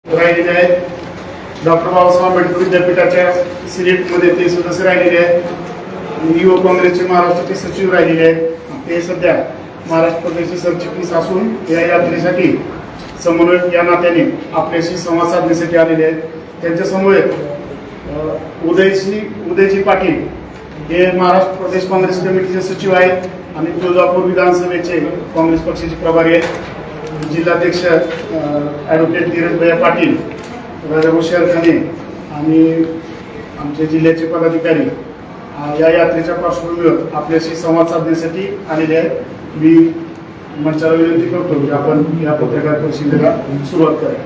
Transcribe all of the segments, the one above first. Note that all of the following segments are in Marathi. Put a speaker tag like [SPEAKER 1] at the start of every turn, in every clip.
[SPEAKER 1] राहिलेले आहेत. डॉक्टर बाबासाहेब आंबेडकर विद्यापीठाच्या सिनेटमध्ये ते सदस्य राहिलेले आहेत. युवा काँग्रेसचे महाराष्ट्राचे सचिव राहिलेले आहेत. ते सध्या महाराष्ट्र प्रदेशचे सरचिटणीस असून या यात्रेसाठी समन्वयक या नात्याने आपल्याशी संवाद साधण्यासाठी आलेले आहेत. त्यांच्यासमोर उदयजी पाटील हे महाराष्ट्र प्रदेश काँग्रेस कमिटीचे सचिव आहेत आणि तुळजापूर विधानसभेचे काँग्रेस पक्षाचे प्रभारी आहेत. जिल्हाध्यक्ष ॲडव्होकेट धीरजभाई पाटील, राजा खाने आणि आमचे जिल्ह्याचे पदाधिकारी या यात्रेच्या पार्श्वभूमीवर आपल्याशी संवाद साधण्यासाठी आलेले आहेत. मी मंचाला विनंती करतो की आपण या पत्रकार परिषदेला सुरुवात करूया.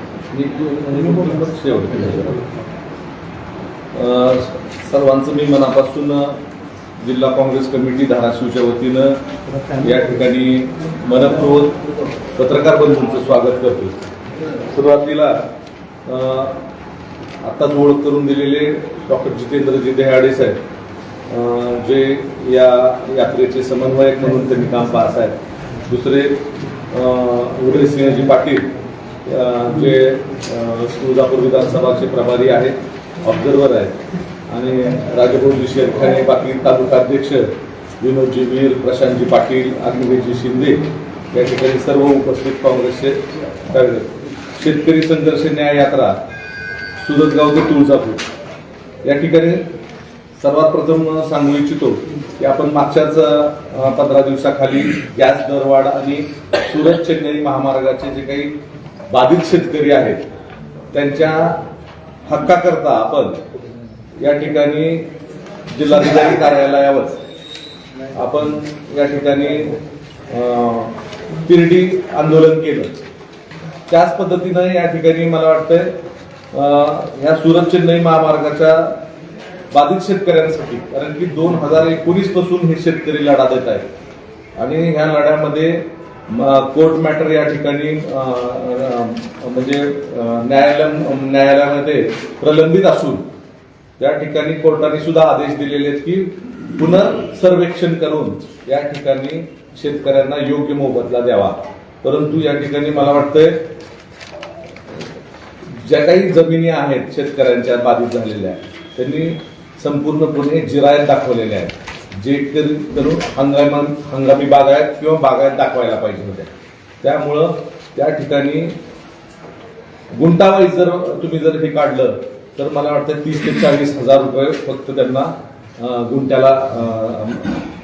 [SPEAKER 2] सर्वांचं मी मनापासून जिल्हा काँग्रेस कमिटी धाराशिवच्या वतीनं या ठिकाणी मनपूर्वक पत्रकार बंधूंचं स्वागत करतो. सुरुवातीला आत्ताच ओळख करून दिलेले डॉक्टर जितेंद्रजी देहाडे साहेब, जे या यात्रेचे समन्वयक म्हणून त्यांनी काम पाहत आहेत. दुसरे उदयसिंहजी पाटील, जे तुळजापूर विधानसभाचे प्रभारी आहेत, ऑब्झर्वर आहेत. आणि राजभाऊजी शेरखाने, बाकी तालुकाध्यक्ष विनोदजी वीर, प्रशांतजी पाटील, अग्निवेशजी शिंदे, या ठिकाणी सर्व उपस्थित काँग्रेसचे कार्यकर्ते. शेतकरी संघर्ष न्याय यात्रा सुरतगाव ते तुळजापूर या ठिकाणी सर्वात प्रथम सांगू इच्छितो की आपण मागच्याच 15 दिवसाखाली गॅस दरवाढ आणि सुरत चेन्नई महामार्गाचे जे काही बाधित शेतकरी आहेत त्यांच्या हक्काकरता आपण या ठिकाणी जिल्हाधिकारी कार्यालयावर आपण या ठिकाणी तिरडी आंदोलन केलं. त्याच पद्धतीनं या ठिकाणी मला वाटतंय ह्या सुरत चेन्नई महामार्गाच्या बाधित शेतकऱ्यांसाठी, कारण की 2019 पासून हे शेतकरी लढा देत आहेत आणि ह्या लढ्यामध्ये कोर्ट मॅटर या ठिकाणी म्हणजे न्यायालयामध्ये प्रलंबित असून त्या ठिकाणी कोर्टाने सुद्धा आदेश दिलेले आहेत की पुनर्सर्वेक्षण करून या ठिकाणी शेतकऱ्यांना योग्य मोबदला द्यावा. परंतु या ठिकाणी मला वाटतंय ज्या काही जमिनी आहेत शेतकऱ्यांच्या बाधित झालेल्या त्यांनी संपूर्णपणे जिरायत दाखवलेल्या आहेत, जे करून हंगामी बागायत किंवा बागायत दाखवायला पाहिजे होत्या. त्यामुळं त्या ठिकाणी गुंठावाईज जर तुम्ही जर हे काढलं तर मला वाटतं 30 ते 40 हजार रुपये फक्त त्यांना गुंठ्याला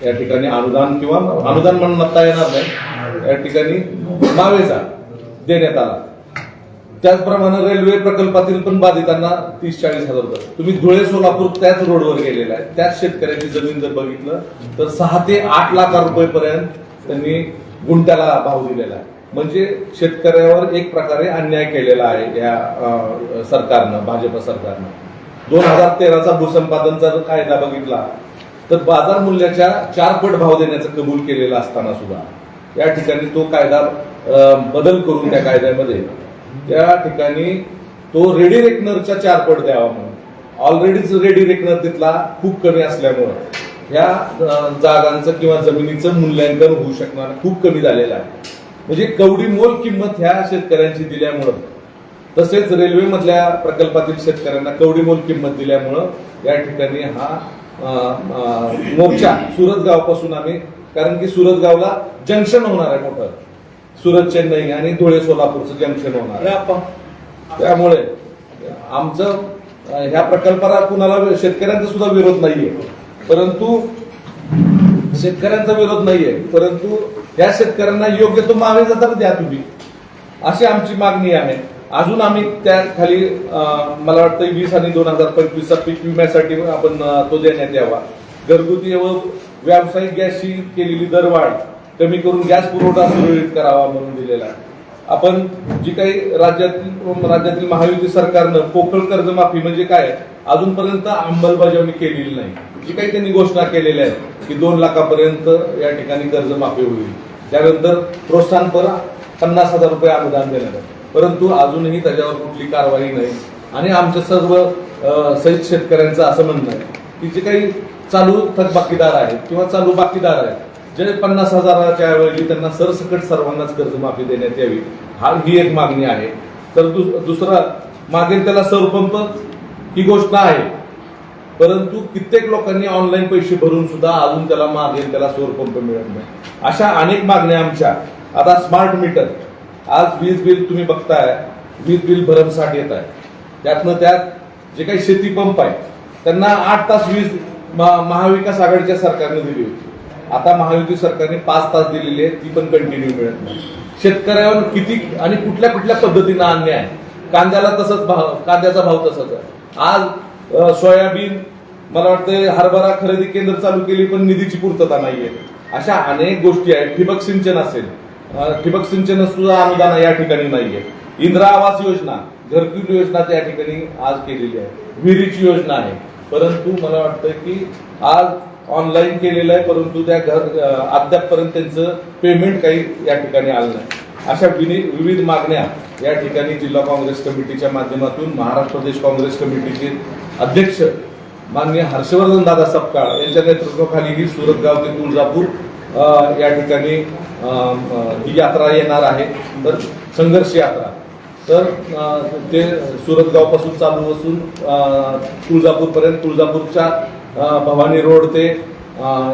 [SPEAKER 2] या ठिकाणी अनुदान किंवा अनुदान म्हणता येणार नाही, या ठिकाणी मावेजा देण्यात आला. त्याचप्रमाणे रेल्वे प्रकल्पातील पण बाधितांना 30-40 हजार रुपये. तुम्ही धुळे सोलापूर त्याच रोडवर गेलेला आहे, त्याच शेतकऱ्याची जमीन जर बघितलं तर 6 ते 8 लाख रुपयेपर्यंत त्यांनी गुंठ्याला भाव दिलेला आहे. म्हणजे शेतकऱ्यावर एक प्रकारे अन्याय केलेला आहे या सरकारनं, भाजप सरकारनं. 2013चा भूसंपादनचा जर कायदा बघितला तर बाजार मूल्याच्या 4 पट भाव देण्याचं कबूल केलेला असताना सुद्धा या ठिकाणी तो कायदा बदल करून त्या कायद्यामध्ये त्या ठिकाणी तो रेडी रेकनरच्या 4 पट द्यावा म्हणून. ऑलरेडीच रेडी रेकनर तिथला खूप कमी असल्यामुळं ह्या जागांचं किंवा जमिनीचं मूल्यांकन होऊ शकणार खूप कमी झालेलं आहे. म्हणजे कवडी मोल किंमत ह्या शेतकऱ्यांची दिल्यामुळं, तसेच रेल्वेमधल्या प्रकल्पातील शेतकऱ्यांना कवडी मोल किंमत दिल्यामुळं या ठिकाणी हा मोर्चा सुरत गावपासून आम्ही, कारण की सुरत गावला जंक्शन होणार आहे मोठं, सुरत चेन्नई आणि धुळे सोलापूरचं जंक्शन होणार आहे. त्यामुळे आमचं ह्या प्रकल्पाला कुणाला शेतकऱ्यांचा सुद्धा विरोध नाहीये, परंतु शेतकऱ्यांचा विरोध नाहीये, परंतु या शेतकऱ्यांना योग्य तो मावेजा तर द्या तुम्ही, अशी आमची मागणी आहे. अजून आम्ही त्या खाली मला वाटतं 20 आणि 2025चा पीक विम्यासाठी आपण तो देण्यात यावा. घरगुती व व्यावसायिक गॅसची केलेली दरवाढ कमी करून गॅस पुरवठा सुरळीत करावा म्हणून दिलेला आहे. आपण जी काही राज्यातील महायुती सरकारनं पोकळ कर्जमाफी म्हणजे काय अजूनपर्यंत अंमलबजावणी केलेली नाही. जी काही त्यांनी घोषणा केलेल्या आहेत की 2 लाखापर्यंत या ठिकाणी कर्जमाफी होईल, त्यानंतर प्रोत्साहनपर 50,000 रुपये अनुदान देण्यात आहे, परंतु अजूनही त्याच्यावर कुठली कारवाई नाही. आणि आमच्या सर्व सहित शेतकऱ्यांचं असं म्हणणं आहे की जे काही चालू थकबाकीदार आहेत किंवा चालू बाकीदार आहेत, जे 50,000च्या ऐवजी त्यांना सरसकट सर्वांनाच कर्जमाफी देण्यात यावी, ही एक मागणी आहे. तर दुसरा मागेल त्याला सौर पंप ही घोषणा आहे, परंतु कित्येक लोकांनी ऑनलाईन पैसे भरून सुद्धा अजून त्याला मागेल त्याला सौर पंप मिळत नाही. अशा अनेक मागण्या आमच्या. आता स्मार्ट मीटर, आज वीज बिल तुम्ही बघताय, वीज बिल भरमसाठ येत आहे. त्यात जे काही शेती पंप आहे त्यांना 8 तास वीज महाविकास आघाडीच्या सरकारने दिली होती. आता महायुती सरकारने 5 तास दिलेली आहे, ती पण कंटिन्यू मिळत नाही. शेतकऱ्यावर किती आणि कुठल्या कुठल्या पद्धतीनं अन्याय आहे. कांद्याला तसंच भाव, कांद्याचा भाव तसाच आहे. आज सोयाबीन, मला वाटतं हरभरा खरेदी केंद्र चालू केली पण निधीची पूर्तता नाहीये. अशा अनेक गोष्टी आहेत. ठिबक सिंचन असेल, ठिबक सिंचन सुद्धा अनुदान या ठिकाणी नाहीये. इंदिरा आवास योजना, घरकुल योजना त्या ठिकाणी आज केलेली आहे. विहिरीची योजना आहे, परंतु मला वाटतं की आज ऑनलाईन केलेलं आहे, परंतु त्या अद्यापपर्यंत त्यांचं पेमेंट काही या ठिकाणी आलं नाही. अशा विविध मागण्या या ठिकाणी जिल्हा काँग्रेस कमिटीच्या माध्यमातून महाराष्ट्र प्रदेश काँग्रेस कमिटीचे अध्यक्ष माननीय हर्षवर्धन दादा सपकाळ यांच्या नेतृत्वाखाली ही सुरतगाव ते तुळजापूर या ठिकाणी ही यात्रा येणार आहे. तर संघर्ष यात्रा, तर ते सुरतगाव पासून चालू असून तुळजापूरपर्यंत, तुळजापूरच्या भवानी रोड ते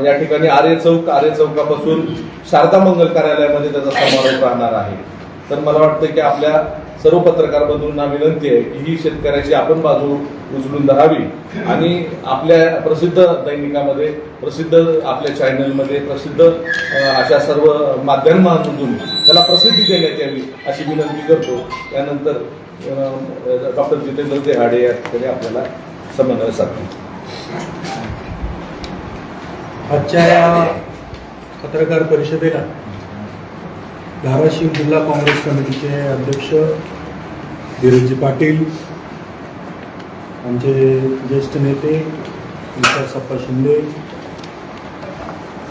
[SPEAKER 2] या ठिकाणी आर्य चौकापासून शारदा मंगल कार्यालयामध्ये त्याचा समारोप राहणार आहे. तर मला वाटतं की आपल्या सर्व पत्रकार बंधूंना विनंती आहे की ही शेतकऱ्याची आपण बाजू उचलून धरावी आणि आपल्या प्रसिद्ध दैनिकामध्ये, प्रसिद्ध आपल्या चॅनलमध्ये, प्रसिद्ध अशा सर्व माध्यमांमधून त्याला प्रसिद्धी देण्यात यावी अशी विनंती करतो. त्यानंतर डॉक्टर जितेंद्र देहाडे या ठिकाणी आपल्याला समन्वय साधतील.
[SPEAKER 3] आजच्या या पत्रकार परिषदेला धाराशिव जिल्हा काँग्रेस कमिटीचे अध्यक्ष धीरजजी पाटील, आमचे ज्येष्ठ नेते विशाल शिंदे,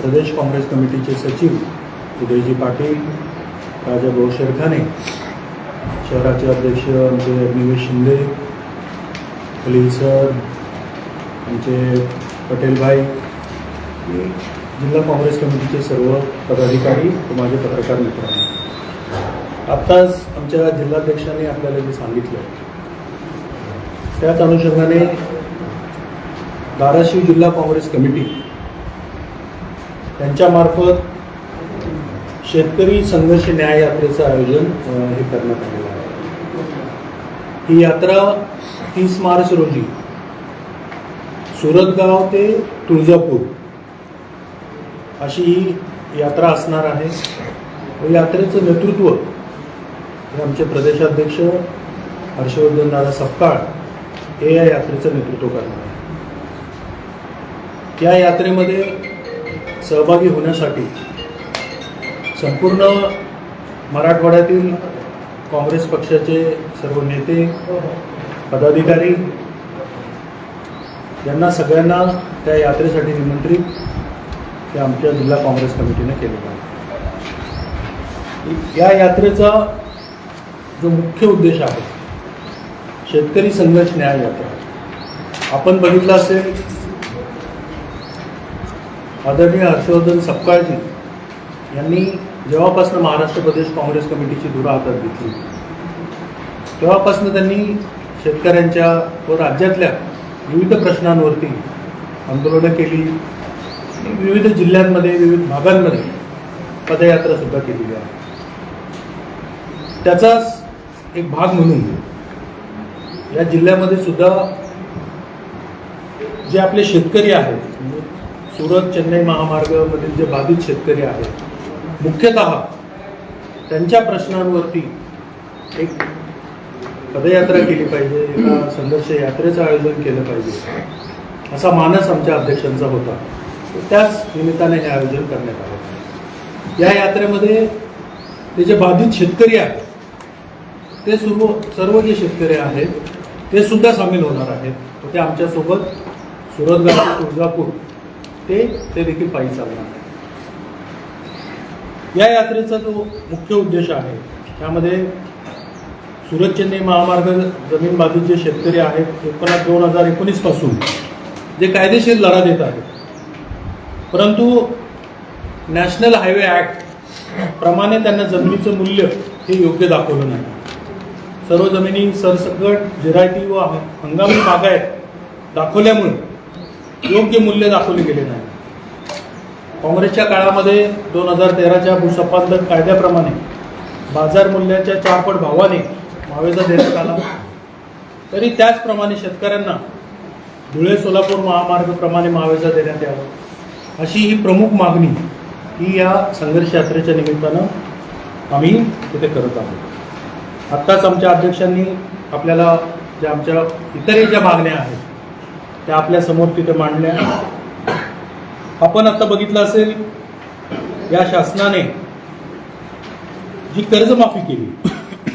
[SPEAKER 3] प्रदेश काँग्रेस कमिटीचे सचिव उदयजी पाटील, राजाभाऊ शेरखाने, शहराचे अध्यक्ष आमचे अग्निवेश शिंदे, खलील सर, आमचे पटेल भाई, जिल्हा काँग्रेस कमिटीचे सर्व पदाधिकारी व माझे पत्रकार मित्र. आत्ताच आमच्या जिल्हाध्यक्षांनी आपल्याला जे सांगितलं त्याच अनुषंगाने धाराशिव जिल्हा काँग्रेस कमिटी त्यांच्यामार्फत शेतकरी संघर्ष न्याय यात्रेचं आयोजन हे करण्यात आलेलं आहे. ही यात्रा 30 मार्च रोजी सुरतगाव ते तुळजापूर अशी ही यात्रा असणार आहे. व यात्रेचं नेतृत्व हे आमचे प्रदेशाध्यक्ष हर्षवर्धन दादा सपकाळ हे या यात्रेचं नेतृत्व करणार आहे. या यात्रेमध्ये सहभागी होण्यासाठी संपूर्ण मराठवाड्यातील काँग्रेस पक्षाचे सर्व नेते, पदाधिकारी यांना सगळ्यांना त्या यात्रेसाठी निमंत्रित ते आमच्या जिल्हा काँग्रेस कमिटीने केलेलं आहे. या यात्रेचा जो मुख्य उद्देश आहे शेतकरी संघर्ष न्याय यात्रा. आपण बघितलं असेल आदरणीय हर्षवर्धन सपकाळजी यांनी जेव्हापासून महाराष्ट्र प्रदेश काँग्रेस कमिटीची धुरा हातात घेतली तेव्हापासून त्यांनी शेतकऱ्यांच्या व राज्यातल्या विविध प्रश्नांवरती आंदोलनं केली. विविध जिल्ह्यांमध्ये, विविध भागांमध्ये पदयात्रा सुद्धा केलेली आहे. त्याचाच एक भाग म्हणून या जिल्ह्यामध्ये सुद्धा जे आपले शेतकरी आहेत, सुरत चेन्नई महामार्गामधील जे बाधित शेतकरी आहेत, मुख्यतः त्यांच्या प्रश्नांवरती एक पदयात्रा केली पाहिजे, एका संघर्ष यात्रेचं आयोजन केलं पाहिजे असा मानस आमच्या अध्यक्षांचा होता. त्याच निमित्ताने हे आयोजन करण्यात आलं. या यात्रेमध्ये ते जे बाधित शेतकरी आहेत ते सर्व जे शेतकरी आहेत ते सुद्धा सामील होणार आहेत. ते आमच्यासोबत सुरतगाव तुळजापूर ते देखील पायी चालणार आहे. या यात्रेचा जो मुख्य उद्देश आहे त्यामध्ये सुरत चेन्नई महामार्ग जमीन बाधित जे शेतकरी आहेत 2019 पासून जे कायदेशीर लढा देत आहेत, परंतु नॅशनल हायवे ॲक्ट प्रमाणे त्यांना जमिनीचं मूल्य हे योग्य दाखवलं नाही. सर्व जमिनी सरसकट जिरायती व हंगामी बागायत दाखवल्यामुळे योग्य मूल्य दाखवले गेले नाही. काँग्रेसच्या काळामध्ये 2013च्या भूसंपादन कायद्याप्रमाणे बाजार मूल्याच्या 4 पट भावाने मावेजा देण्यात आला. तरी त्याचप्रमाणे शेतकऱ्यांना धुळे सोलापूर महामार्गाप्रमाणे मावेजा देण्यात यावा अशी ही प्रमुख मागणी ही या संघर्ष यात्रेच्या निमित्तानं आम्ही तिथे करत आहोत. आत्ताच आमच्या अध्यक्षांनी आपल्याला ज्या आमच्या इतरही ज्या मागण्या आहेत त्या आपल्या समोर तिथे मांडल्या. आपण आता बघितलं असेल या शासनाने जी कर्जमाफी केली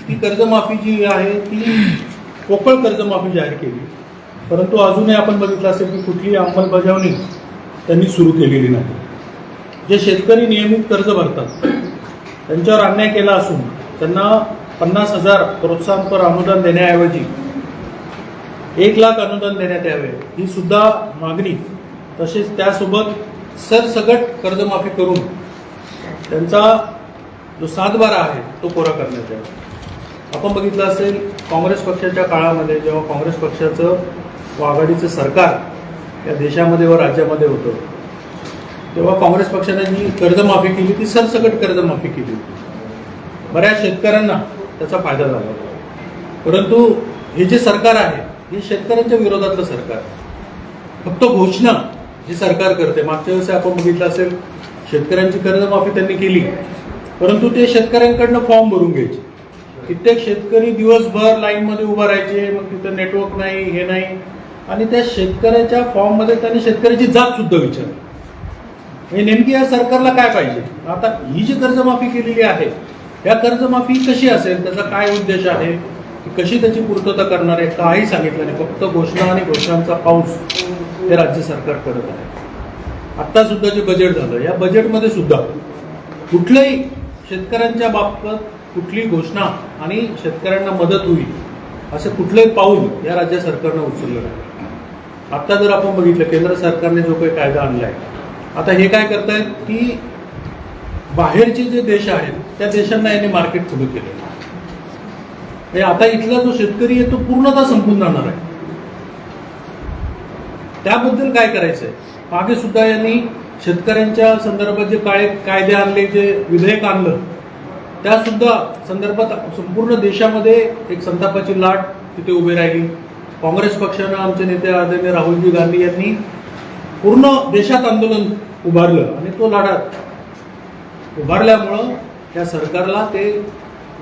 [SPEAKER 3] ती कर्जमाफी जी आहे ती पोकळ कर्जमाफी जाहीर केली, परंतु अजूनही आपण बघितलं असेल की कुठलीही अंमलबजावणी त्यांनी सुरू केलेली नाही. जे शेतकरी नियमित कर्ज भरतात त्यांच्यावर अन्याय केला असून त्यांना 50,000 प्रोत्साहनपर अनुदान देण्याऐवजी 1 लाख अनुदान देण्यात यावे ही सुद्धा मागणी, तसेच त्यासोबत सरसगट कर्जमाफी करून त्यांचा जो 7/12 आहे तो कोरा करण्यात यावा. आपण बघितलं असेल काँग्रेस पक्षाच्या काळामध्ये जेव्हा काँग्रेस पक्षाचं व आघाडीचं सरकार या देशामध्ये व राज्यामध्ये होतं तेव्हा काँग्रेस पक्षाने जी कर्जमाफी केली ती सरसकट कर्जमाफी केली. बऱ्याच शेतकऱ्यांना त्याचा फायदा झाला. परंतु हे जे सरकार आहे हे शेतकऱ्यांच्या विरोधातलं सरकार, फक्त घोषणा जी सरकार करते. मागच्या वेळेस आपण बघितलं असेल शेतकऱ्यांची कर्जमाफी त्यांनी केली, परंतु ते शेतकऱ्यांकडनं फॉर्म भरून घ्यायचे. कित्येक शेतकरी दिवसभर लाईनमध्ये उभं राहायचे, मग तिथं नेटवर्क नाही हे नाही, आणि त्या शेतकऱ्याच्या फॉर्ममध्ये त्यांनी शेतकऱ्याची जात सुद्धा विचारली. म्हणजे नेमकी या सरकारला काय पाहिजे. आता ही जी कर्जमाफी केलेली आहे या कर्जमाफी कशी असेल, त्याचा काय उद्देश आहे, कशी त्याची पूर्तता करणार आहे, काही सांगितलं नाही. फक्त घोषणा आणि घोषणांचा पाऊस हे राज्य सरकार करत आहे. आत्ता सुद्धा जे बजेट झालं या बजेटमध्ये सुद्धा कुठलंही शेतकऱ्यांच्या बाबतीत कुठली घोषणा आणि शेतकऱ्यांना मदत होईल असं कुठलंही पाऊल या राज्य सरकारनं उचललं नाही. आता जर आपण बघितलं केंद्र सरकारने जो काही कायदा आणलाय, आता हे काय करतायत की बाहेरचे जे देश आहेत त्या देशांना यांनी मार्केट खुलं केलं. आता इथला जो शेतकरी आहे तो पूर्णतः संपून जाणार आहे. त्याबद्दल काय करायचंय. मागे सुद्धा यांनी शेतकऱ्यांच्या संदर्भात जे कायदे आणले, जे विधेयक आणलं, त्या सुद्धा संदर्भात संपूर्ण देशामध्ये एक संतापाची लाट तिथे उभी राहिली. काँग्रेस पक्षानं आमचे नेते आदरणीय राहुलजी गांधी यांनी पूर्ण देशात आंदोलन उभारलं आणि तो लढा उभारल्यामुळं त्या सरकारला ते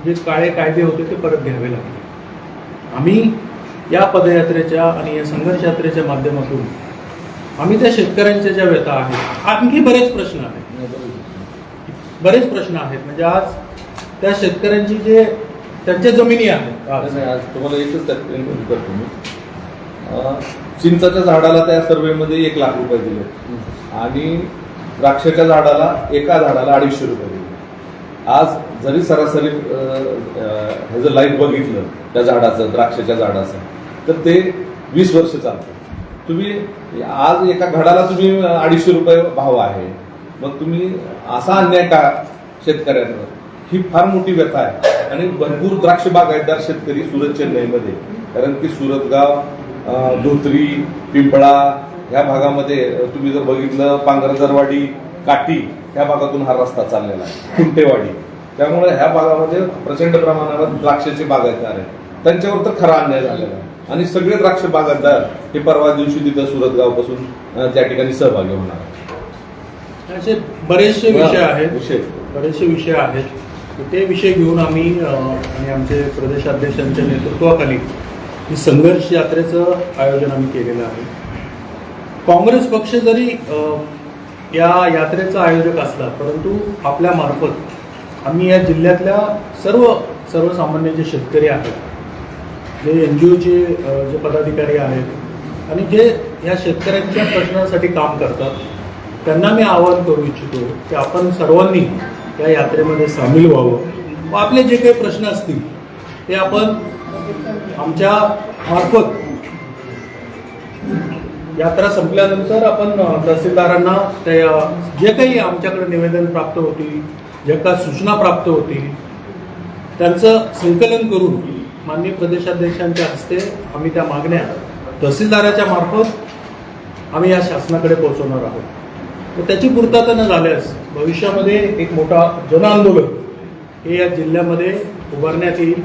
[SPEAKER 3] जे काळे कायदे होते ते परत घ्यावे लागले. आम्ही या पदयात्रेच्या आणि या संघर्ष यात्रेच्या माध्यमातून आम्ही त्या शेतकऱ्यांच्या ज्या व्यथा आहेत, आणखी बरेच प्रश्न आहेत, म्हणजे आज त्या शेतकऱ्यांची जे त्यांच्या जमिनी आहेत.
[SPEAKER 2] आज तुम्हाला एकच करतो मी, चिंचाच्या झाडाला त्या सर्वेमध्ये 1 लाख रुपये दिले आणि द्राक्षाच्या झाडाला एका झाडाला 250 रुपये दिले. आज जरी सरासरी ह्याचं लाईफ बघितलं त्या झाडाचं, द्राक्षाच्या झाडाचं, तर ते 20 वर्ष चालतं. तुम्ही आज एका घडाला तुम्ही 250 रुपये भाव आहे, मग तुम्ही असा अन्याय का शेतकऱ्यांवर, ही फार मोठी व्यथा आहे. आणि भरपूर द्राक्ष बागायतदार शेतकरी सुरत चेन्नईमध्ये, कारण की सुरतगाव, धोत्री, पिंपळा ह्या भागामध्ये तुम्ही जर बघितलं, पांगरजरवाडी, काटी ह्या भागातून हा रस्ता चाललेला आहे, खुंटेवाडी. त्यामुळे ह्या भागामध्ये प्रचंड प्रमाणावर द्राक्षाचे बागायतदार आहेत. त्यांच्यावर तर खरा अन्याय झालेला आहे. आणि सगळे द्राक्ष बागायतदार हे परवा दिवशी तिथं सुरतगावपासून त्या ठिकाणी सहभागी होणार आहेत.
[SPEAKER 3] असे बरेचसे विषय आहेत. ते विषय घेऊन आम्ही आणि आमचे प्रदेशाध्यक्षांच्या नेतृत्वाखाली ही संघर्ष यात्रेचं आयोजन आम्ही केलेलं आहे. काँग्रेस पक्ष जरी या यात्रेचा आयोजक असला, परंतु आपल्या मार्फत आम्ही या जिल्ह्यातल्या सर्वसामान्य जे शेतकरी आहेत, जे NGOचे जे पदाधिकारी आहेत आणि जे या शेतकऱ्यांच्या प्रश्नांसाठी काम करतात, त्यांना मी आवाहन करू इच्छितो की आपण सर्वांनी या यात्रेमध्ये सामील व्हावं व आपले जे काही प्रश्न असतील ते आपण आमच्या मार्फत यात्रा संपल्यानंतर आपण तहसीलदारांना त्या जे काही आमच्याकडे निवेदन प्राप्त होतील, ज्या काही सूचना प्राप्त होतील, त्यांचं संकलन करून माननीय प्रदेशाध्यक्षांच्या हस्ते आम्ही त्या मागण्या तहसीलदाराच्या मार्फत आम्ही या शासनाकडे पोहोचवणार आहोत. तर त्याची पूर्तता न झाल्यास भविष्यामध्ये एक मोठा जनआंदोलन हे या जिल्ह्यामध्ये उभारण्यात येईल.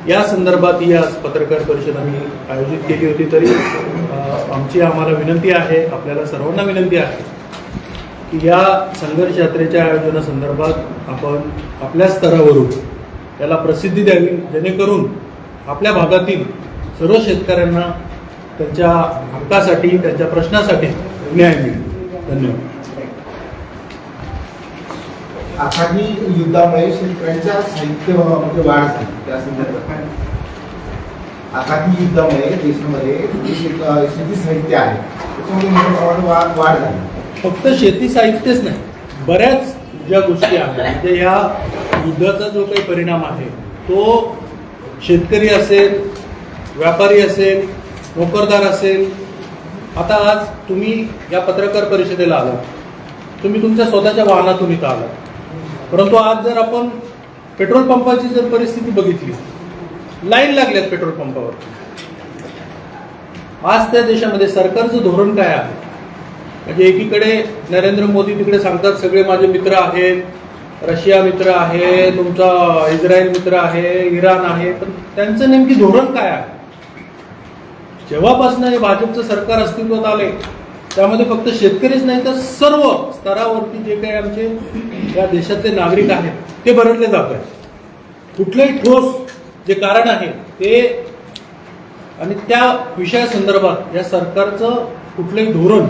[SPEAKER 3] या संदर्भात ही आज पत्रकार परिषद आम्ही आयोजित केली होती. तरी आम्हाला विनंती आहे, आपल्याला सर्वांना विनंती आहे की या संघर्ष यात्रेच्या आयोजनासंदर्भात आपण आपल्या स्तरावरून त्याला प्रसिद्धी द्यावी, जेणेकरून आपल्या भागातील सर्व शेतकऱ्यांना त्यांच्या हक्कासाठी, त्यांच्या प्रश्नासाठी न्याय मिळेल. धन्यवाद.
[SPEAKER 4] आखाडी युद्धामुळे शेतकऱ्यांच्या साहित्यामध्ये वाढ झाली. त्या संदर्भात आखाडी युद्धामुळे देशामध्ये शेती साहित्य आहे त्याच्यामध्ये मोठ्या प्रमाणात वाढ झाली.
[SPEAKER 3] फक्त शेती साहित्यच नाही, बऱ्याच ज्या गोष्टी आहेत म्हणजे या युद्धाचा जो काही परिणाम आहे तो शेतकरी असेल, व्यापारी असेल, नोकरदार असेल. आता आज तुम्ही या पत्रकार परिषदेला आलात, तुम्ही तुमच्या स्वतःच्या वाहनातून इथं आलात, परंतु आज जर आपण पेट्रोल पंपाची जर परिस्थिती बघितली, लाईन लागल्यात पेट्रोल पंपावर. आज त्या देशामध्ये सरकारचं धोरण काय आहे? म्हणजे एकीकडे नरेंद्र मोदी तिकडे सांगतात सगळे माझे मित्र आहेत, रशिया मित्र आहे, तुमचा इस्रायल मित्र आहे, इराण आहे, पण त्यांचं नेमकी धोरण काय आहे? जेव्हापासून हे भाजपचं सरकार अस्तित्वात आले त्यामध्ये फक्त शेतकरीच नाही तर सर्व स्तरावरती जे काही आमचे या देशातले नागरिक आहेत ते भरडले जात आहेत. कुठलंही ठोस जे कारण आहे ते आणि त्या विषयासंदर्भात या सरकारचं कुठलंही धोरण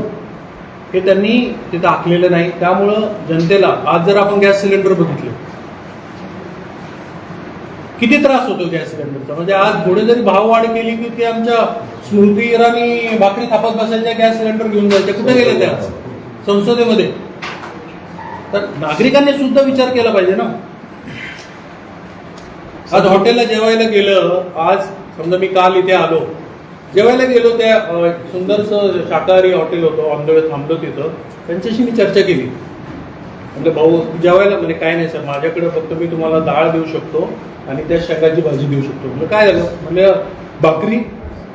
[SPEAKER 3] हे त्यांनी तिथं आखलेलं नाही. त्यामुळं जनतेला आज जर आपण गॅस सिलेंडर बघितले, किती त्रास होतो गॅस सिलेंडरचा. म्हणजे आज थोडे जरी भाववाढ केली की ते आमच्या स्मृती इराणी भाकरी थापत बसायच्या, गॅस सिलेंडर घेऊन जायच्या. कुठे गेले त्या संसदेमध्ये? तर नागरिकांनी सुद्धा विचार केला पाहिजे ना. आज हॉटेलला जेवायला गेलं, आज समजा मी काल इथे आलो, जेवायला गेलो, त्या सुंदरसं शाकाहारी हॉटेल होतं, ऑन द वे थांबलो तिथं. त्यांच्याशी मी चर्चा केली. म्हणजे भाऊ जेवायला म्हणजे काय नाही सर, माझ्याकडे फक्त मी तुम्हाला डाळ देऊ शकतो आणि त्या शेंगाची भाजी देऊ शकतो. म्हणजे काय झालं? म्हणजे भाकरी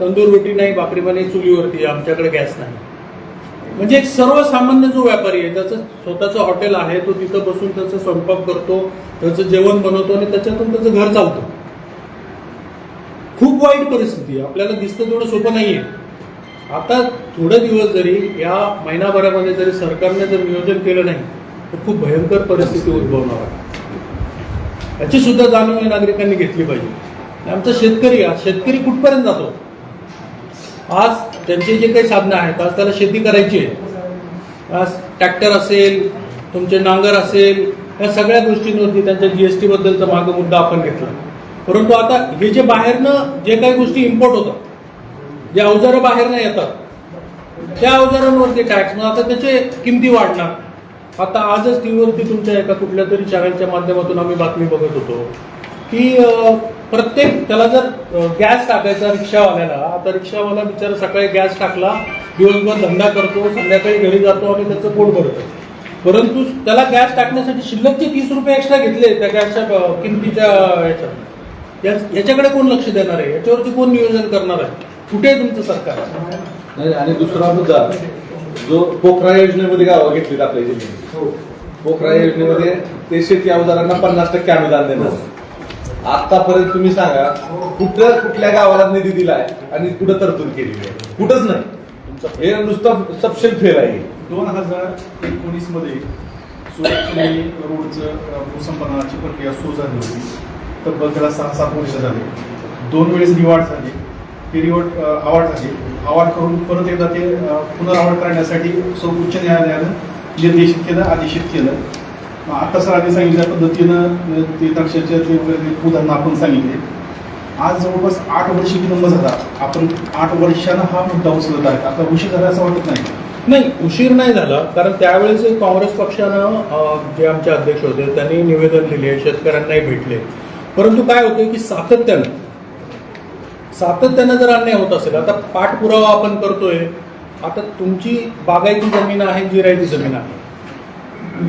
[SPEAKER 3] तंदूर रोटी नाही, भाकरी म्हणे चुलीवरती, आमच्याकडे गॅस नाही. म्हणजे एक सर्वसामान्य जो व्यापारी आहे त्याचं स्वतःचं हॉटेल आहे, तो तिथं बसून त्याचा स्वयंपाक करतो, त्याचं जेवण बनवतो आणि त्याच्यातून त्याचं घर चालतं. खूप वाईट परिस्थिती आहे. आपल्याला दिसतं तेवढं सोपं नाहीये. आता थोडे दिवस जरी या महिनाभरामध्ये जरी सरकारने जर नियोजन केलं नाही तर खूप भयंकर परिस्थिती उद्भवणार आहे. याची सुद्धा जाणीव या नागरिकांनी घेतली पाहिजे. आमचा शेतकरी कुठपर्यंत जातो? आज त्यांचे जे काही साधनं आहेत, आज त्याला शेती करायची आहे, आज ट्रॅक्टर असेल, तुमचे नांगर असेल, या सगळ्या गोष्टींवरती त्यांच्या जीएसटी बद्दलचा मागे मुद्दा आपण घेतला. परंतु आता हे जे बाहेरनं जे काही गोष्टी इम्पोर्ट होतात, जे अवजारं बाहेरनं येतात, त्या अवजारांवरती टॅक्स, मग आता त्याचे किमती वाढणार. आता आजच टीव्हीवरती तुमच्या एका कुठल्या तरी चॅनलच्या माध्यमातून आम्ही बातमी बघत होतो की प्रत्येक त्याला जर गॅस टाकायचा रिक्षावाल्याला, आता रिक्षावाला बिचारा सकाळी गॅस टाकला, दिवसभर धंदा करतो, संध्याकाळी घरी जातो आणि त्याचं पोट भरतं. परंतु त्याला गॅस टाकण्यासाठी शिल्लकचे 30 रुपये एक्स्ट्रा घेतले त्या गॅसच्या किमतीच्या याच्यात. याच्याकडे कोण लक्ष देणार आहे? याच्यावरती कोण नियोजन करणार आहे? कुठे आहे तुमचं सरकार?
[SPEAKER 2] आणि दुसरा मुद्दा जो पोखरा योजनेमध्ये गावं घेतलीत आपल्या जिल्ह्यात, पोखरा योजनेमध्ये ते शेती अवजारांना 50% अनुदान देणार. आतापर्यंत तुम्ही सांगा कुठल्या गावाला निधी दिलाय आणि कुठं तरतूद केलेली आहे? कुठंच नाही. हे नुसतं सबशेल फेल आहे.
[SPEAKER 5] 2019 मध्ये सुरत रोडचं भूसंपादनाची प्रक्रिया सुरू झाली होती. तब्बल त्याला 6-7 वर्ष झाले. 2 वेळेस रिवॉर्ड झाले, ते रिवॉर्ड अवॉर्ड झाले. अवॉर्ड करून परत एकदा ते पुनर्अवॉर्ड करण्यासाठी सर्वोच्च न्यायालयानं निर्देशित केलं, आदेशित केलं. आता सर आधी सांगितल्या पद्धतीनं ते द्राक्षाच्या ते वगैरे उदाहरणं आपण सांगितले. आज जवळपास 8 वर्ष विलंब झाला. आपण 8 वर्षानं हा मुद्दा उचलत आहे. आता उशीर झाला असं वाटत नाही?
[SPEAKER 3] नाही, उशीर नाही झाला. कारण त्यावेळेस काँग्रेस पक्षानं जे आमचे अध्यक्ष होते त्यांनी निवेदन दिले, शेतकऱ्यांनाही भेटले. परंतु काय होतं की सातत्यानं जर अन्याय होत असेल, आता पाठपुरावा आपण करतोय. आता तुमची बागायती जमीन आहे, जिरायती जमीन आहे,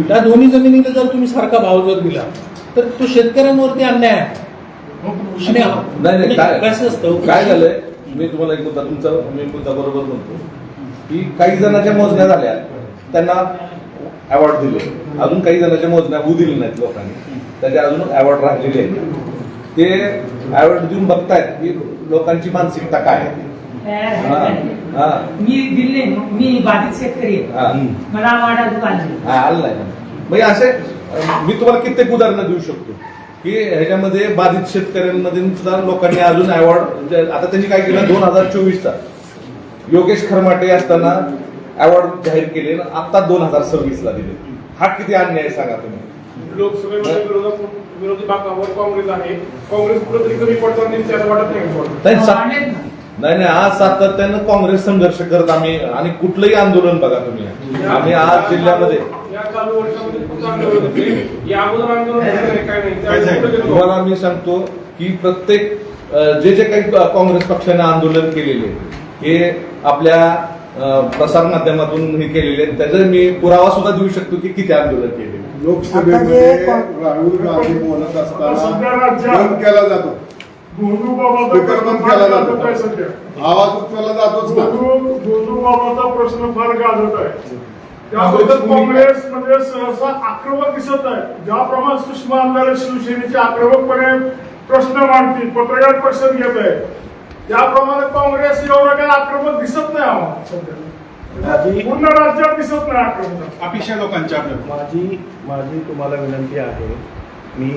[SPEAKER 3] त्या दोन्ही जमिनीला जर तुम्ही सारखा भाव जर दिला तर तो शेतकऱ्यांवरती अन्याय आहे. आणि
[SPEAKER 2] नाही काय
[SPEAKER 3] कसं असतं
[SPEAKER 2] काय झालंय, मी तुम्हाला एक मुद्दा बरोबर म्हणतो की काही जणांच्या मोजण्या झाल्या त्यांना अवॉर्ड दिले, अजून काही जणांच्या मोजण्या होऊ दिल्या नाहीत लोकांनी, त्याचे अजून अवॉर्ड राहिलेले आहेत. ते अवॉर्ड देऊन बघतायत की लोकांची मानसिकता काय आहे.
[SPEAKER 6] मी दिले, मी बाधित शेतकरी आहे, मला अवॉर्ड अजून
[SPEAKER 2] आलं नाही. म्हणजे असे मी तुम्हाला कित्येक उदाहरणं देऊ शकतो की ह्याच्यामध्ये बाधित शेतकऱ्यांमध्ये सुद्धा लोकांनी अजून अवॉर्ड, आता त्यांनी काय केलं 2024चा योगेश खरमाटे असताना अवॉर्ड जाहीर केले, आता 2026ला दिले. हा किती अन्याय सांगा तुम्ही.
[SPEAKER 7] लोकसभेमध्ये विरोधी भागावर काँग्रेस आहे, काँग्रेस कुठेतरी कमी पडताना त्याला वाटत नाही.
[SPEAKER 2] नाही आज सातत्यानं काँग्रेस संघर्ष करत आम्ही, आणि कुठलंही आंदोलन बघा तुम्ही, आम्ही आज जिल्ह्यामध्ये
[SPEAKER 7] या चालू वर्षामध्ये खूप चांगले होते. या अगोदर आंदोलन काय नाही.
[SPEAKER 2] तुम्हाला मी सांगतो की प्रत्येक जे काही काँग्रेस पक्षाने आंदोलन केलेले हे आपल्या प्रसार माध्यमातून हे केलेले, त्याचा मी पुरावा सुद्धा देऊ शकतो की किती आंदोलन केले.
[SPEAKER 8] लोकसभेमध्ये राहुल गांधी बोलत असताना बंद केला जातो, स्पीकर बंद केला जातो, आवाज उचलला जातोच ना.
[SPEAKER 9] बाबाचा प्रश्न फार गाजत आहे. त्याबद्दल काँग्रेस म्हणजे सहसा आक्रमक दिसत आहे. ज्याप्रमाणे सुषमा अंधारे शिवसेनेचे आक्रमकपणे प्रश्न मांडतील, पत्रकार परिषद घेत आहे, त्याप्रमाणे काँग्रेस एवढं काही आक्रमक दिसत नाही आम्हाला सध्या. पूर्ण राज्यात दिसत नाही आक्रमक.
[SPEAKER 5] अपेक्षा लोकांच्या
[SPEAKER 3] माझी तुम्हाला विनंती आहे, मी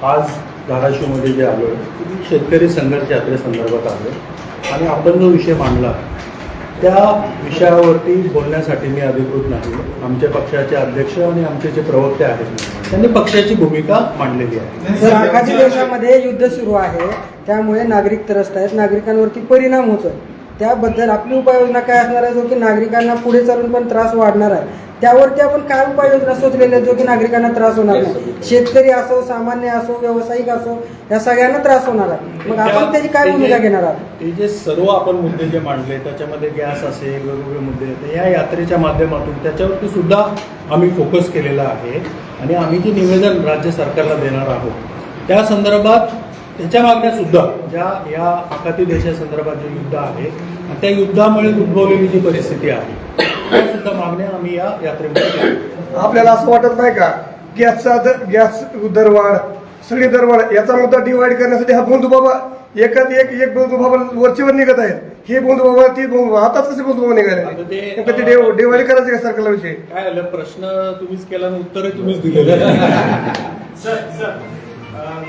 [SPEAKER 3] आज धाराशिवमध्ये जे आलो शेतकरी संघर्ष यात्रेसंदर्भात आलो आणि आपण जो विषय मांडला त्या विषयावरती बोलण्यासाठी मी अधिकृत नाही. आमच्या पक्षाचे अध्यक्ष आणि आमचे जे प्रवक्ते आहेत त्यांनी पक्षाची भूमिका मांडलेली आहे.
[SPEAKER 10] आखाती देशामध्ये युद्ध सुरू आहे, त्यामुळे नागरिक त्रस्त आहेत, नागरिकांवरती परिणाम होतोय. त्याबद्दल आपली उपाययोजना काय असणार आहे, जो की नागरिकांना पुढे चालून पण त्रास वाढणार आहे, त्यावरती आपण काय उपाययोजना सुचलेल्या जो की नागरिकांना त्रास होणार नाही. शेतकरी असो, सामान्य असो, व्यावसायिक असो, या सगळ्यांना त्रास होणार आहे. मग आपण त्याची काय भूमिका घेणार आहोत.
[SPEAKER 3] ते जे सर्व आपण मुद्दे जे मांडले त्याच्यामध्ये गॅस असेल, वेगवेगळे मुद्दे आहेत, या यात्रेच्या माध्यमातून त्याच्यावरती सुद्धा आम्ही फोकस केलेला आहे आणि आम्ही जे निवेदन राज्य सरकारला देणार आहोत त्या संदर्भात त्याच्या मागण्या सुद्धा ज्या या आखाती देशासंदर्भात जे युद्ध आहे त्या युद्धामुळे उद्भवलेली जी परिस्थिती आहे त्या सुद्धा मागण्या आम्ही या यात्रेमध्ये केल्या.
[SPEAKER 8] आपल्याला असं वाटत नाही का गॅस दरवाढ, सगळी दरवाढ याचा मुद्दा डिवाइड करण्यासाठी हा बंधू बाबा एकात एक बंधू बाबा वरचीवर निघत आहेत. हे बंधू बाबा ती बंधू बाबा आताच कसे बंधू बाबा निघाले, डिवाइड करायचं का सरकारला विषय.
[SPEAKER 3] काय आलं, प्रश्न तुम्हीच केला आणि उत्तर तुम्हीच दिलेलं.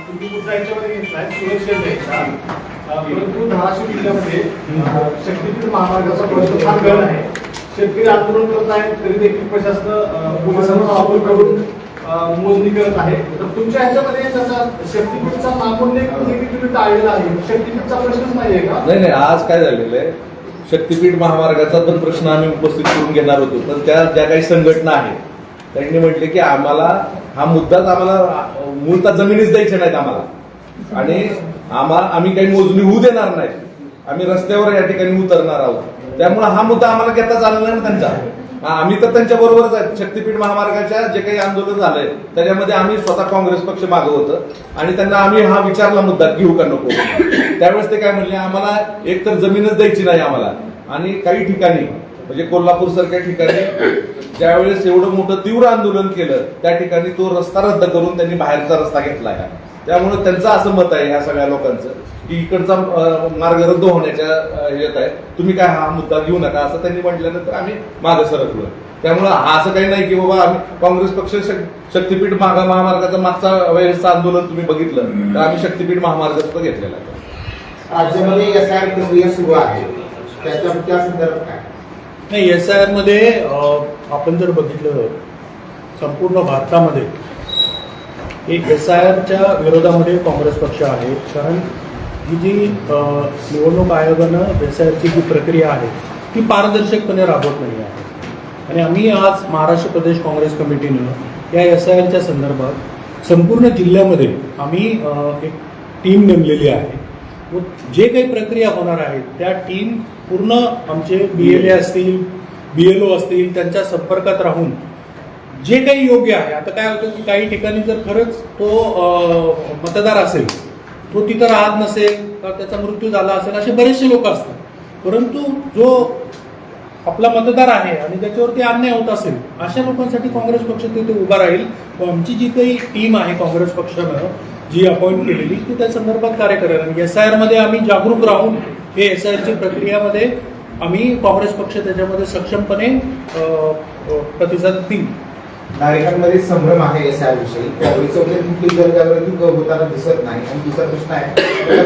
[SPEAKER 5] तुम्ही कुठल्या ह्याच्यामध्ये घेतलाय सुरक्षेत द्यायचा, परंतु धाराशिव जिल्ह्यामध्ये शक्तीपीठ महामार्गाचा प्रश्न फार गळ आहे. शेतकरी आंदोलन करत आहेत तरी देखील प्रशासन पोलिसांना वापर करून मोजणी करत आहे. तर तुमच्या ह्याच्यामध्ये त्याचा शक्तीपीठचा नामोल्लेख तुम्ही टाळलेला आहे, शक्तीपीठचा प्रश्नच नाहीये का.
[SPEAKER 2] नाही आज काय झालेलं आहे, शक्तीपीठ महामार्गाचा पण प्रश्न आम्ही उपस्थित करून घेणार होतो, पण त्या ज्या काही संघटना आहेत त्यांनी म्हटले की आम्हाला हा मुद्दाच आम्हाला मूलतः जमिनीच द्यायचे नाहीत आम्हाला, आणि आम्ही काही मोजणी होऊ देणार नाही, आम्ही रस्त्यावर या ठिकाणी उतरणार आहोत. त्यामुळे हा मुद्दा आम्हाला घेता चालला नाही त्यांचा. आम्ही तर त्यांच्या बरोबरच आहे. शक्तीपीठ महामार्गाच्या जे काही आंदोलन झालंय त्याच्यामध्ये आम्ही स्वतः काँग्रेस पक्ष मागं होतं आणि त्यांना आम्ही हा विचारला मुद्दा घेऊ का नको. त्यावेळेस ते काय म्हणले, आम्हाला एकतर जमीनच द्यायची नाही आम्हाला, आणि काही ठिकाणी म्हणजे कोल्हापूर सारख्या ठिकाणी ज्यावेळेस एवढं मोठं तीव्र आंदोलन केलं त्या ठिकाणी तो रस्ता रद्द करून त्यांनी बाहेरचा रस्ता घेतला आहे. त्यामुळे त्यांचं असं मत आहे ह्या सगळ्या लोकांचं की इकडचा मार्ग रद्द होण्याच्या येत आहे, तुम्ही काय हा मुद्दा घेऊ नका असं त्यांनी म्हटल्यानंतर आम्ही मागे सरकलो. त्यामुळे असं काही नाही की बाबा आम्ही काँग्रेस पक्ष शक्तीपीठ महामार्गाचा मागचा वेळेसचं आंदोलन तुम्ही बघितलं तर आम्ही शक्तीपीठ महामार्ग सुद्धा घेतलेला आहे.
[SPEAKER 4] राज्यामध्ये SIR प्रक्रिया सुरू आहे, त्या संदर्भात काय
[SPEAKER 3] नाही. SIR मध्ये आपण जर बघितलं संपूर्ण भारतामध्ये एक SIRच्या विरोधामध्ये काँग्रेस पक्ष आहे, कारण ही जी निवडणूक आयोगानं SIRची जी प्रक्रिया आहे ती पारदर्शकपणे राबवत नाही आहे. आणि आम्ही आज महाराष्ट्र प्रदेश काँग्रेस कमिटीनं या SIRच्या संदर्भात संपूर्ण जिल्ह्यामध्ये आम्ही एक टीम नेमलेली आहे. व जे काही प्रक्रिया होणार आहेत त्या टीम पूर्ण आमचे BLA असतील, BLO असतील, त्यांच्या संपर्कात राहून जे काही योग्य आहे. आता काय होतं की काही ठिकाणी जर खरंच तो मतदार असेल तो तिथं राहत नसेल तर त्याचा मृत्यू झाला असेल, असे बरेचसे लोक असतात. परंतु जो आपला मतदार आहे आणि त्याच्यावरती अन्याय होत असेल अशा लोकांसाठी काँग्रेस पक्ष तिथे उभा राहील. आमची जी काही टीम आहे काँग्रेस पक्षानं जी अपॉइंट केलेली ती त्या संदर्भात कार्य करेल. आणि SIR मध्ये आम्ही जागरूक राहून हे SIRची प्रक्रियामध्ये आम्ही काँग्रेस पक्ष त्याच्यामध्ये सक्षमपणे प्रतिसाद देईल.
[SPEAKER 4] नागरिकांमध्ये संभ्रम आहे SIR विषयी. काँग्रेसमध्ये कुठली जनजागृती होताना दिसत नाही. आणि दुसरा प्रश्न आहे,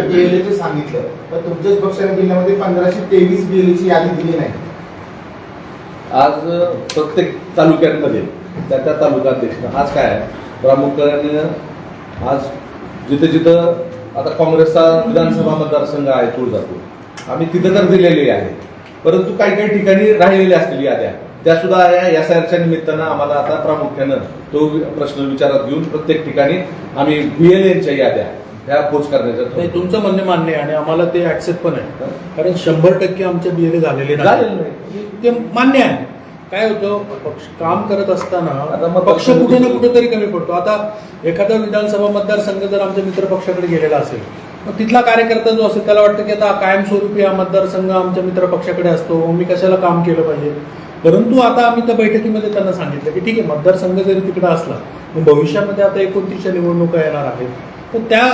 [SPEAKER 4] BLAचं सांगितलं तर तुमच्याच पक्षाने जिल्ह्यामध्ये 1523 BLAची यादी दिली नाही.
[SPEAKER 2] आज प्रत्येक तालुक्यांमध्ये त्या तालुक्यात आज काय आहे, प्रामुख्याने आज जिथं जिथं आता काँग्रेसचा विधानसभा मतदारसंघ आहे तुळजापूर, आम्ही तिथं तर दिलेली आहे. परंतु काही काही ठिकाणी राहिलेल्या असतील याद्या, त्या सुद्धा या SIRच्या निमित्तानं आम्हाला आता प्रामुख्यानं तो प्रश्न विचारात घेऊन प्रत्येक ठिकाणी आम्ही BLAच्या याद्या ह्या पोच करण्याचं.
[SPEAKER 3] तुमचं म्हणणे मान्य आहे आणि आम्हाला ते ऍक्सेप्ट पण आहे, कारण 100% आमचे BLA झालेले नाही. ते मान्य आहे. काय होतं, पक्ष काम करत असताना पक्ष कुठे ना कुठेतरी कमी पडतो. आता एखादा विधानसभा मतदारसंघ जर आमच्या मित्र पक्षाकडे गेलेला असेल, मग तिथला कार्यकर्ता जो असेल त्याला वाटतं की आता कायमस्वरूपी हा मतदारसंघ आमच्या मित्र पक्षाकडे असतो, मी कशाला काम केलं पाहिजे. परंतु आता आम्ही त्या बैठकीमध्ये त्यांना सांगितलं की ठीक आहे, मतदारसंघ जरी तिकडे असला मग भविष्यामध्ये आता 29च्या निवडणुका येणार आहेत, तर त्या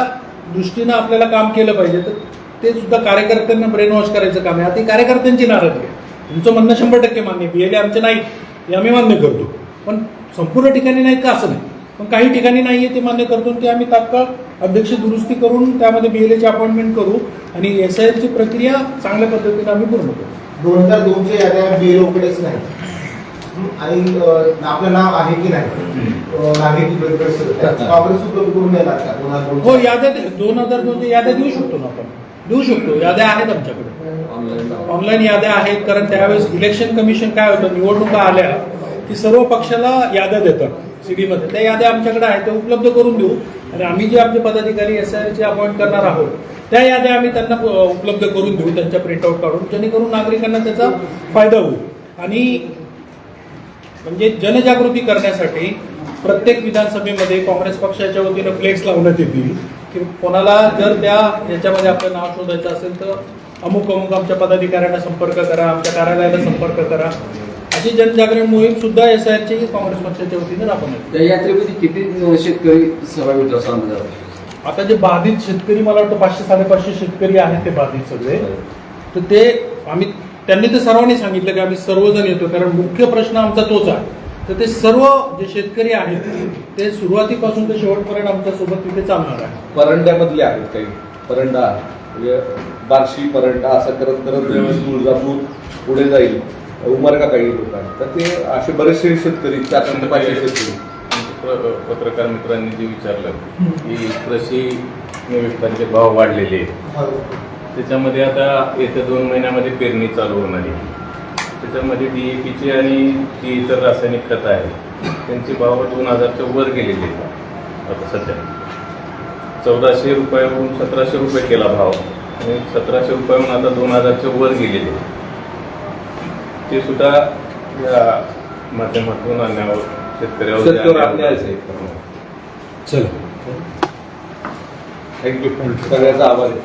[SPEAKER 3] दृष्टीनं आपल्याला काम केलं पाहिजे. तर ते सुद्धा कार्यकर्त्यांना ब्रेन वॉश करायचं काम आहे. आता ही कार्यकर्त्यांची नाराजगी आहे. तुमचं म्हणणं 100% मान्य, BLA आमचे नाही हे आम्ही मान्य करतो, पण संपूर्ण ठिकाणी नाही का असं नाही, पण काही ठिकाणी नाहीये ते मान्य करतो. ते आम्ही तात्काळ अध्यक्ष दुरुस्ती करून त्यामध्ये BLAची अपॉइंटमेंट करू आणि SIRची प्रक्रिया चांगल्या पद्धतीने आम्ही पूर्ण करू.
[SPEAKER 4] 2002च्या याद्या BLOकडेच नाही आणि आपलं नाव आहे की नाही काँग्रेस उपलब्ध करून देणार का?
[SPEAKER 3] हो, याद्या 2002च्या याद्या देऊ शकतो ना आपण, देऊ शकतो. याद्या आहेत आमच्याकडे, ऑनलाईन याद्या आहेत. कारण त्यावेळेस इलेक्शन कमिशन काय होतं, निवडणुका आल्या की सर्व पक्षाला याद्या देतात CD मध्ये, त्या याद्या आमच्याकडे आहेत, त्या उपलब्ध करून देऊ. आणि आम्ही जे आमचे पदाधिकारी SIRचे अपॉइंट करणार आहोत त्या याद्या आम्ही त्यांना उपलब्ध करून देऊ, त्यांच्या प्रिंटआउट काढून, जेणेकरून नागरिकांना त्याचा फायदा होईल. आणि म्हणजे जनजागृती करण्यासाठी प्रत्येक विधानसभेमध्ये काँग्रेस पक्षाच्या वतीनं फ्लेक्स लावण्यात येतील की कोणाला जर त्या याच्यामध्ये आपलं नाव शोधायचं असेल तर अमुक अमुक आमच्या पदाधिकाऱ्यांना संपर्क करा, आमच्या कार्यालयाला संपर्क करा. अशी जनजागरण मोहीम सुद्धा SIRची काँग्रेस पक्षाच्या वतीनं राबवण्यात.
[SPEAKER 11] त्या यात्रेमध्ये किती शेतकरी सहभागी होतात समजा?
[SPEAKER 3] आता जे बाधित शेतकरी, मला वाटतं 500-550 शेतकरी आहेत ते बाधित सगळे. तर ते आम्ही त्यांनी तर सर्वांनी सांगितलं की आम्ही सर्वजण येतो, कारण मुख्य प्रश्न आमचा तोच आहे. तर ते सर्व जे शेतकरी आहेत ते सुरुवातीपासून ते शेवटपर्यंत आमच्यासोबत तिथे चालणार आहे.
[SPEAKER 2] परंड्यामधले आहेत काही, परंडा म्हणजे बार्शी परंडा असं करत करत तुळजापूर पुढे जाईल, उमरगा काही लोक आहेत. तर ते असे बरेचसे शेतकरी 400 ते 500 शेतकरी.
[SPEAKER 12] पत्रकार मित्रांनी जे विचारलं की कृषी निविष्ठांचे भाव वाढलेले आहेत, त्याच्यामध्ये आता येत्या 2 महिन्यामध्ये पेरणी चालू होणार आहे. त्याच्यामध्ये DAPची आणि जी इतर रासायनिक खतं आहेत त्यांचे भाव 2000च्या वर गेलेले आहेत. आता सध्या 1400 रुपयावरून 1700 रुपये केला भाव आणि 1700 रुपयावरून आता 2000च्या वर गेलेले. ते सुद्धा या माध्यमातून आणण्यावर
[SPEAKER 2] शेतकऱ्यावर अन्यायच आहे.
[SPEAKER 3] चला,
[SPEAKER 2] थँक्यू, सगळ्याचा आभार आहे.